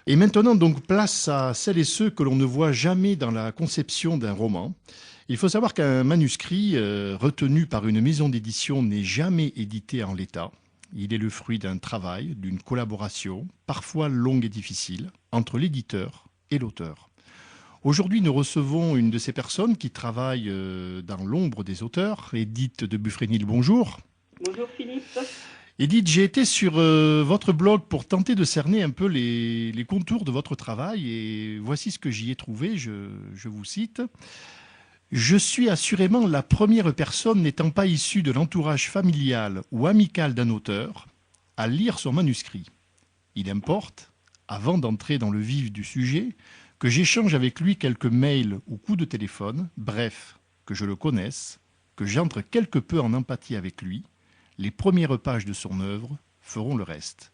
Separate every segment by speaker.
Speaker 1: Et maintenant, donc, place à celles et ceux que l'on ne voit jamais dans la conception d'un roman. Il faut savoir qu'un manuscrit retenu par une maison d'édition n'est jamais édité en l'état. Il est le fruit d'un travail, d'une collaboration, parfois longue et difficile, entre l'éditeur et l'auteur. Aujourd'hui, nous recevons une de ces personnes qui travaille dans l'ombre des auteurs, Édith de Buffrénil. Bonjour.
Speaker 2: Bonjour Philippe.
Speaker 1: Edith, j'ai été sur votre blog pour tenter de cerner un peu les contours de votre travail et voici ce que j'y ai trouvé, je vous cite. Je suis assurément la première personne n'étant pas issue de l'entourage familial ou amical d'un auteur à lire son manuscrit. Il importe, avant d'entrer dans le vif du sujet, que j'échange avec lui quelques mails ou coups de téléphone, bref, que je le connaisse, que j'entre quelque peu en empathie avec lui. Les premières pages de son œuvre feront le reste.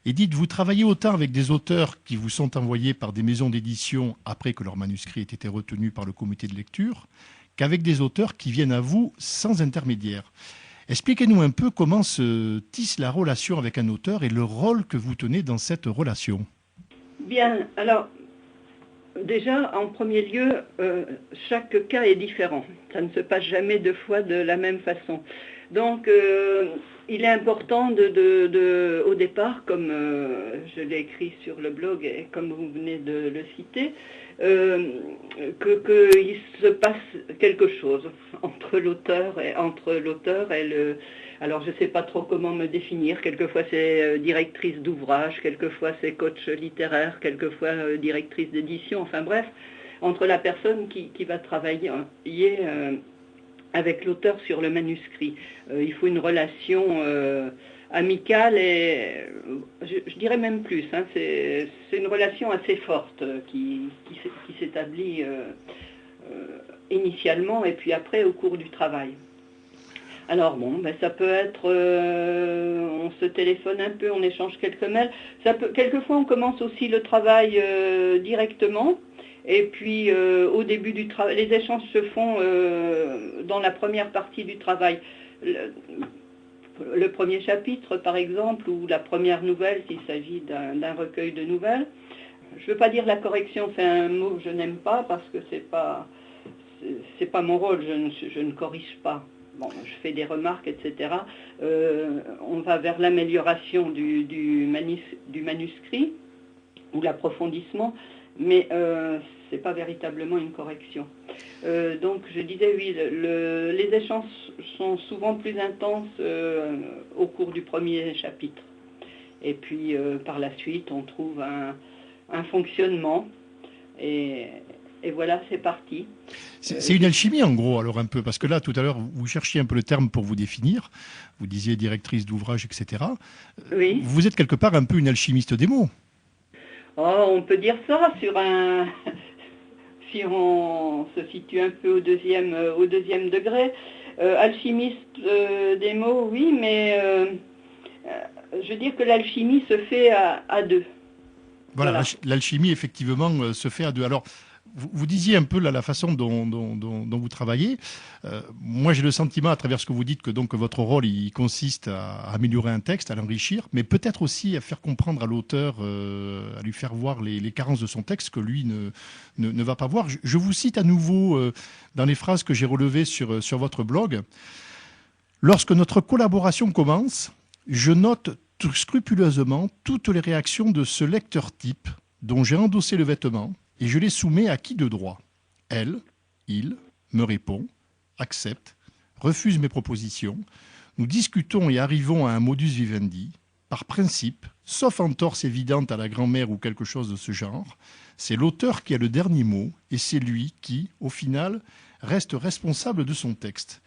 Speaker 1: Et dites, vous travaillez autant avec des auteurs qui vous sont envoyés par des maisons d'édition après que leur manuscrit ait été retenu par le comité de lecture, qu'avec des auteurs qui viennent à vous sans intermédiaire. Expliquez-nous un peu comment se tisse la relation avec un auteur et le rôle que vous tenez dans cette relation.
Speaker 2: Bien, alors déjà en premier lieu, chaque cas est différent. Ça ne se passe jamais deux fois de la même façon. Donc il est important au départ, comme je l'ai écrit sur le blog et comme vous venez de le citer, qu'il se passe quelque chose entre l'auteur et le... Alors je ne sais pas trop comment me définir, quelquefois c'est directrice d'ouvrage, quelquefois c'est coach littéraire, quelquefois directrice d'édition, enfin bref, entre la personne qui va travailler avec l'auteur sur le manuscrit. Il faut une relation amicale et je dirais même plus, hein, c'est une relation assez forte qui s'établit initialement et puis après au cours du travail. Alors bon, ben ça peut être, on se téléphone un peu, on échange quelques mails. Quelquefois on commence aussi le travail directement. Et puis au début du travail, les échanges se font dans la première partie du travail. Le premier chapitre par exemple, ou la première nouvelle s'il s'agit d'un recueil de nouvelles. Je ne veux pas dire la correction, c'est un mot que je n'aime pas parce que c'est pas mon rôle, je ne corrige pas. Bon, je fais des remarques, etc. On va vers l'amélioration du manuscrit ou l'approfondissement, mais ce n'est pas véritablement une correction. Donc je disais oui, les échanges sont souvent plus intenses au cours du premier chapitre. Et puis par la suite, on trouve un fonctionnement et voilà, c'est parti.
Speaker 1: C'est une alchimie en gros, alors un peu, parce que là, tout à l'heure, vous cherchiez un peu le terme pour vous définir, vous disiez directrice d'ouvrage, etc.
Speaker 2: Oui.
Speaker 1: Vous êtes quelque part un peu une alchimiste des mots.
Speaker 2: Oh, on peut dire ça sur un... si on se situe un peu au deuxième degré. Alchimiste des mots, oui, mais je veux dire que l'alchimie se fait à deux.
Speaker 1: Voilà,
Speaker 2: Voilà.
Speaker 1: l'alchimie, effectivement, se fait à deux. Alors, vous disiez un peu la façon dont vous travaillez. Moi, j'ai le sentiment, à travers ce que vous dites, que donc votre rôle, il consiste à améliorer un texte, à l'enrichir, mais peut-être aussi à faire comprendre à l'auteur, à lui faire voir les carences de son texte que lui ne va pas voir. Je vous cite à nouveau dans les phrases que j'ai relevées sur votre blog. Lorsque notre collaboration commence, je note scrupuleusement toutes les réactions de ce lecteur type dont j'ai endossé le vêtement et je les soumets à qui de droit. Elle, il, me répond, accepte, refuse mes propositions. Nous discutons et arrivons à un modus vivendi. Par principe, sauf entorse évidente à la grand-mère ou quelque chose de ce genre, c'est l'auteur qui a le dernier mot et c'est lui qui, au final, reste responsable de son texte.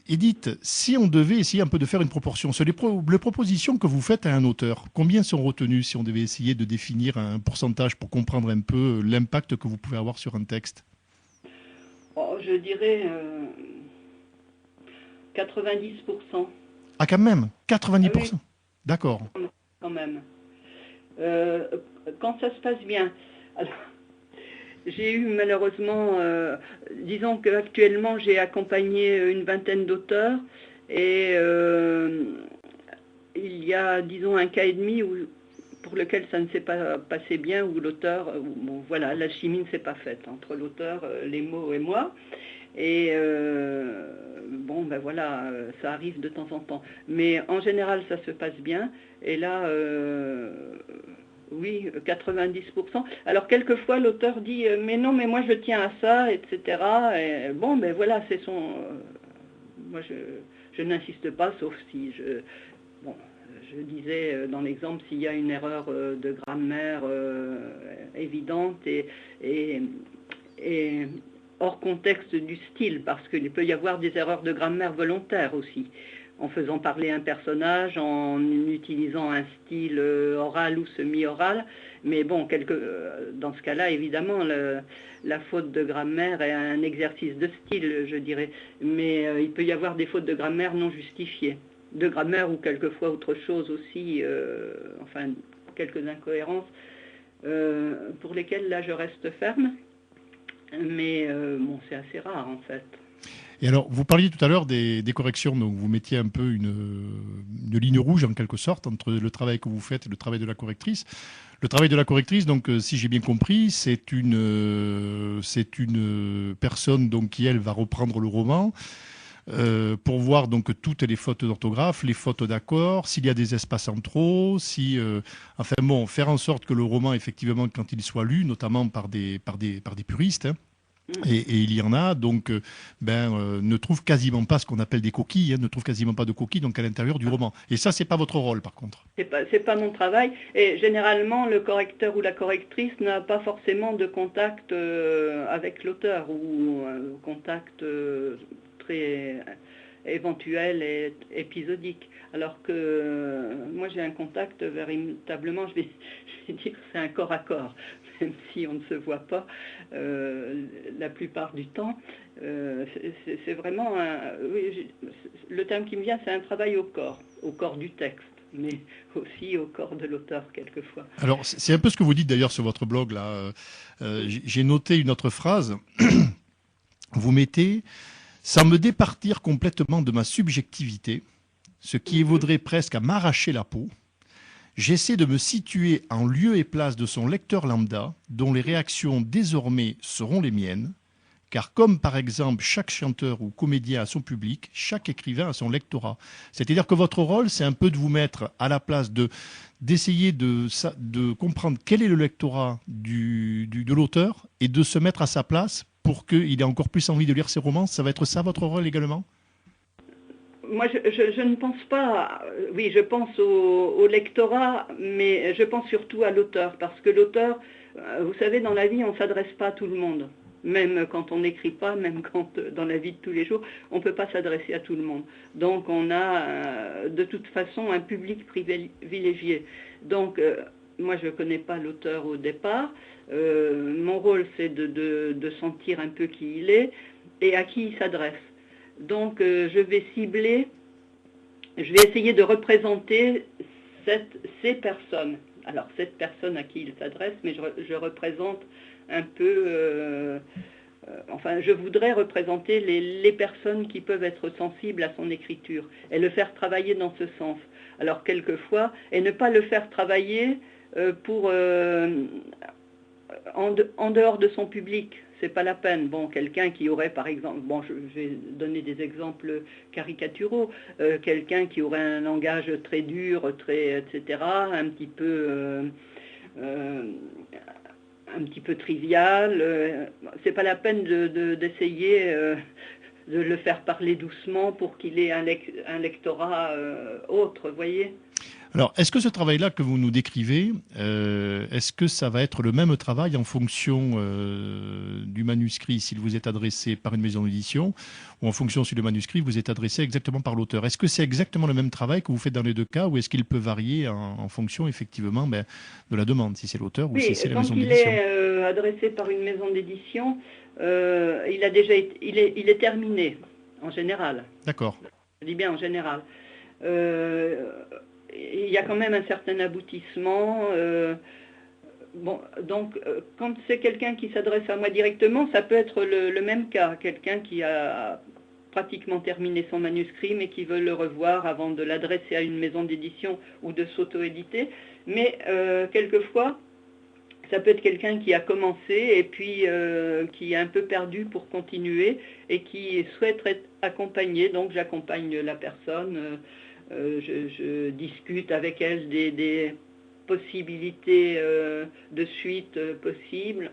Speaker 1: Edith, si on devait essayer un peu de faire une proportion sur les propositions que vous faites à un auteur, combien sont retenues si on devait essayer de définir un pourcentage pour comprendre un peu l'impact que vous pouvez avoir sur un texte?
Speaker 2: Oh, je dirais 90%.
Speaker 1: Ah, quand même,
Speaker 2: Ah oui,
Speaker 1: 90%. D'accord.
Speaker 2: quand même. Euh, Quand ça se passe bien. Alors, j'ai eu malheureusement, disons qu'actuellement j'ai accompagné une vingtaine d'auteurs et il y a, disons, un cas et demi où pour lequel ça ne s'est pas passé bien, où l'auteur, bon voilà, l'alchimie ne s'est pas faite entre l'auteur, les mots et moi. Et bon, ben voilà, ça arrive de temps en temps. Mais en général, ça se passe bien. Et là, oui, 90%. Alors, quelquefois, l'auteur dit mais non, mais moi, je tiens à ça, etc. Et bon, ben voilà, c'est son... moi, je n'insiste pas, sauf si je... Bon, je disais dans l'exemple, s'il y a une erreur de grammaire évidente et hors contexte du style, parce qu'il peut y avoir des erreurs de grammaire volontaires aussi, en faisant parler un personnage, en utilisant un style oral ou semi-oral. Mais bon, dans ce cas-là, évidemment, la faute de grammaire est un exercice de style, je dirais. Mais il peut y avoir des fautes de grammaire non justifiées. De grammaire ou quelquefois autre chose aussi, enfin, quelques incohérences, pour lesquelles là je reste ferme. Mais bon, c'est assez rare en fait.
Speaker 1: Et alors, vous parliez tout à l'heure des corrections, donc vous mettiez un peu une ligne rouge en quelque sorte entre le travail que vous faites et le travail de la correctrice. Le travail de la correctrice, donc, si j'ai bien compris, c'est une personne donc qui elle va reprendre le roman pour voir donc toutes les fautes d'orthographe, les fautes d'accord, s'il y a des espaces en trop, enfin bon, faire en sorte que le roman effectivement quand il soit lu, notamment par des puristes. Hein, et il y en a, donc, ne trouve quasiment pas ce qu'on appelle des coquilles, ne trouve quasiment pas de coquilles donc à l'intérieur du roman. Et ça, c'est pas votre rôle, par contre.
Speaker 2: C'est pas mon travail. Et généralement, le correcteur ou la correctrice n'a pas forcément de contact avec l'auteur ou contact très éventuel et épisodique. Alors que moi, j'ai un contact véritablement, je vais dire, c'est un corps à corps. Même si on ne se voit pas la plupart du temps. C'est vraiment, oui, le terme qui me vient, c'est un travail au corps du texte, mais aussi au corps de l'auteur quelquefois.
Speaker 1: Alors, c'est un peu ce que vous dites d'ailleurs sur votre blog, là. J'ai noté une autre phrase. Vous mettez « Sans me départir complètement de ma subjectivité, ce qui évaudrait presque à m'arracher la peau, j'essaie de me situer en lieu et place de son lecteur lambda, dont les réactions désormais seront les miennes, car comme par exemple chaque chanteur ou comédien a son public, chaque écrivain a son lectorat. » C'est-à-dire que votre rôle, c'est un peu de vous mettre à la place d'essayer de comprendre quel est le lectorat de l'auteur et de se mettre à sa place pour qu'il ait encore plus envie de lire ses romans. Ça va être ça votre rôle également ?
Speaker 2: Moi, je ne pense pas, oui, je pense au lectorat, mais je pense surtout à l'auteur, parce que l'auteur, vous savez, dans la vie, on ne s'adresse pas à tout le monde. Même quand on n'écrit pas, même quand dans la vie de tous les jours, on ne peut pas s'adresser à tout le monde. Donc on a de toute façon un public privilégié. Donc moi je ne connais pas l'auteur au départ. Mon rôle c'est de sentir un peu qui il est et à qui il s'adresse. Donc je vais cibler, je vais essayer de représenter ces personnes. Alors cette personne à qui il s'adresse, mais je représente un peu, enfin je voudrais représenter les personnes qui peuvent être sensibles à son écriture et le faire travailler dans ce sens. Alors quelquefois, et ne pas le faire travailler en dehors de son public. C'est pas la peine. Bon, quelqu'un qui aurait, par exemple, bon, je vais donner des exemples caricaturaux, quelqu'un qui aurait un langage très dur, etc., un petit peu trivial. C'est pas la peine d'essayer de le faire parler doucement pour qu'il ait un lectorat autre, voyez.
Speaker 1: Alors, est-ce que ce travail-là que vous nous décrivez, est-ce que ça va être le même travail en fonction du manuscrit s'il vous est adressé par une maison d'édition ou en fonction si le manuscrit vous est adressé exactement par l'auteur? Est-ce que c'est exactement le même travail que vous faites dans les deux cas ou est-ce qu'il peut varier en fonction effectivement de la demande, si c'est l'auteur ou si c'est la maison d'édition?
Speaker 2: Quand il est adressé par une maison d'édition, il est terminé en général.
Speaker 1: D'accord.
Speaker 2: Je dis bien en général. Il y a quand même un certain aboutissement. Bon, donc, quand c'est quelqu'un qui s'adresse à moi directement, ça peut être le même cas. Quelqu'un qui a pratiquement terminé son manuscrit, mais qui veut le revoir avant de l'adresser à une maison d'édition ou de s'auto-éditer. Mais quelquefois, ça peut être quelqu'un qui a commencé et puis qui est un peu perdu pour continuer et qui souhaite être accompagné. Donc j'accompagne la personne, je discute avec elle des possibilités de suite possibles.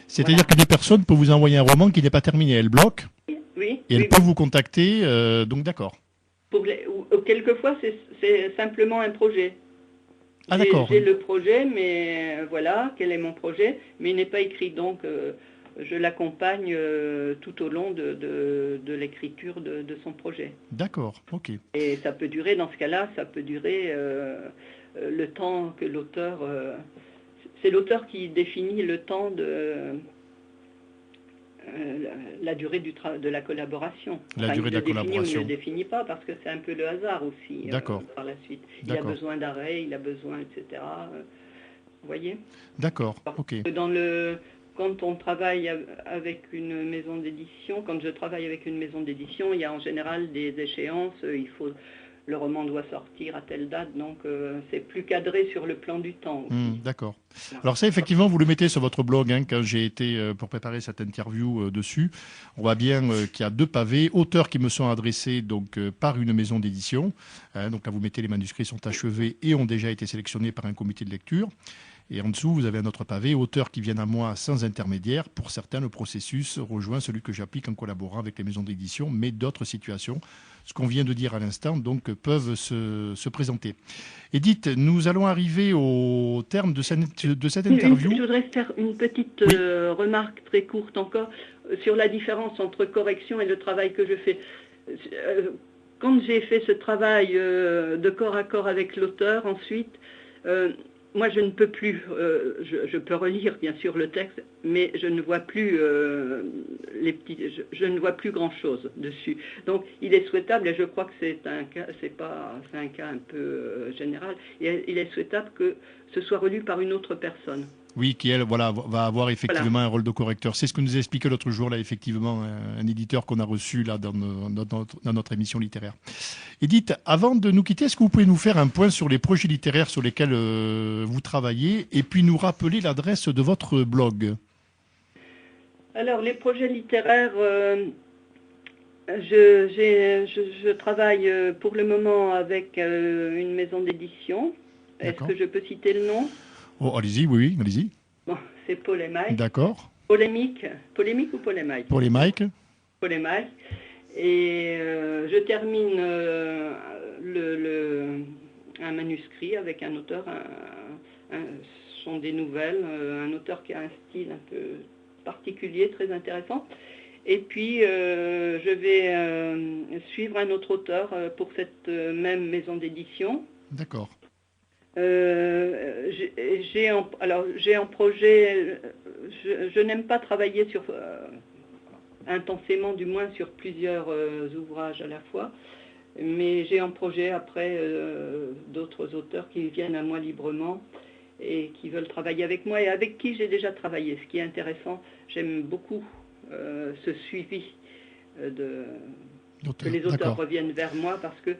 Speaker 1: C'est-à-dire qu'une personne peut vous envoyer un roman qui n'est pas terminé, elle bloque,
Speaker 2: Oui,
Speaker 1: et elle
Speaker 2: oui,
Speaker 1: peut vous contacter, donc d'accord.
Speaker 2: Quelquefois, c'est simplement un projet.
Speaker 1: Ah d'accord.
Speaker 2: J'ai le projet, mais voilà, quel est mon projet, mais il n'est pas écrit, donc je l'accompagne tout au long de l'écriture de son projet.
Speaker 1: D'accord, ok.
Speaker 2: Et ça peut durer, dans ce cas-là, ça peut durer le temps que l'auteur... c'est l'auteur qui définit le temps la durée de la collaboration.
Speaker 1: La durée de la collaboration.
Speaker 2: Il ne le définit pas parce que c'est un peu le hasard aussi par la suite. Il a besoin d'arrêt, il a besoin, etc. Vous voyez ?
Speaker 1: D'accord, ok.
Speaker 2: Quand on travaille avec une maison d'édition, quand je travaille avec une maison d'édition, il y a en général des échéances, le roman doit sortir à telle date, donc c'est plus cadré sur le plan du temps aussi.
Speaker 1: D'accord. Alors ça, effectivement, vous le mettez sur votre blog, hein, quand j'ai été pour préparer cette interview dessus. On voit bien qu'il y a 2 pavés, auteurs qui me sont adressés donc par une maison d'édition. Donc là, vous mettez les manuscrits sont achevés et ont déjà été sélectionnés par un comité de lecture. Et en dessous, vous avez un autre pavé, auteurs qui viennent à moi sans intermédiaire. Pour certains, le processus rejoint celui que j'applique en collaborant avec les maisons d'édition, mais d'autres situations, ce qu'on vient de dire à l'instant, donc peuvent se présenter. Edith, nous allons arriver au terme de cette interview.
Speaker 2: Je voudrais faire une petite remarque très courte encore sur la différence entre correction et le travail que je fais. Quand j'ai fait ce travail de corps à corps avec l'auteur, ensuite, moi, je ne peux plus, je peux relire bien sûr le texte, mais je ne vois plus je ne vois plus grand-chose dessus. Donc, il est souhaitable, et je crois que c'est un cas un peu général, il est souhaitable que ce soit relu par une autre personne.
Speaker 1: Oui, qui elle, va avoir effectivement un rôle de correcteur. C'est ce que nous a expliqué l'autre jour, là, effectivement, un éditeur qu'on a reçu là dans notre émission littéraire. Edith, avant de nous quitter, est-ce que vous pouvez nous faire un point sur les projets littéraires sur lesquels vous travaillez et puis nous rappeler l'adresse de votre blog ?
Speaker 2: Alors, les projets littéraires, je travaille pour le moment avec une maison d'édition. Est-ce que je peux citer le nom ?
Speaker 1: Oh, allez-y, oui, allez-y.
Speaker 2: Bon, c'est Paul et Mike.
Speaker 1: D'accord.
Speaker 2: Polémique ou Polémique ?
Speaker 1: Paul et Mike.
Speaker 2: Paul et Mike. Et je termine un manuscrit avec un auteur, ce sont des nouvelles, un auteur qui a un style un peu particulier, très intéressant. Et puis je vais suivre un autre auteur pour cette même maison d'édition.
Speaker 1: D'accord.
Speaker 2: J'ai en projet, je n'aime pas travailler intensément du moins sur plusieurs ouvrages à la fois, mais j'ai en projet après d'autres auteurs qui viennent à moi librement et qui veulent travailler avec moi et avec qui j'ai déjà travaillé. Ce qui est intéressant, j'aime beaucoup ce suivi que les auteurs reviennent vers moi parce que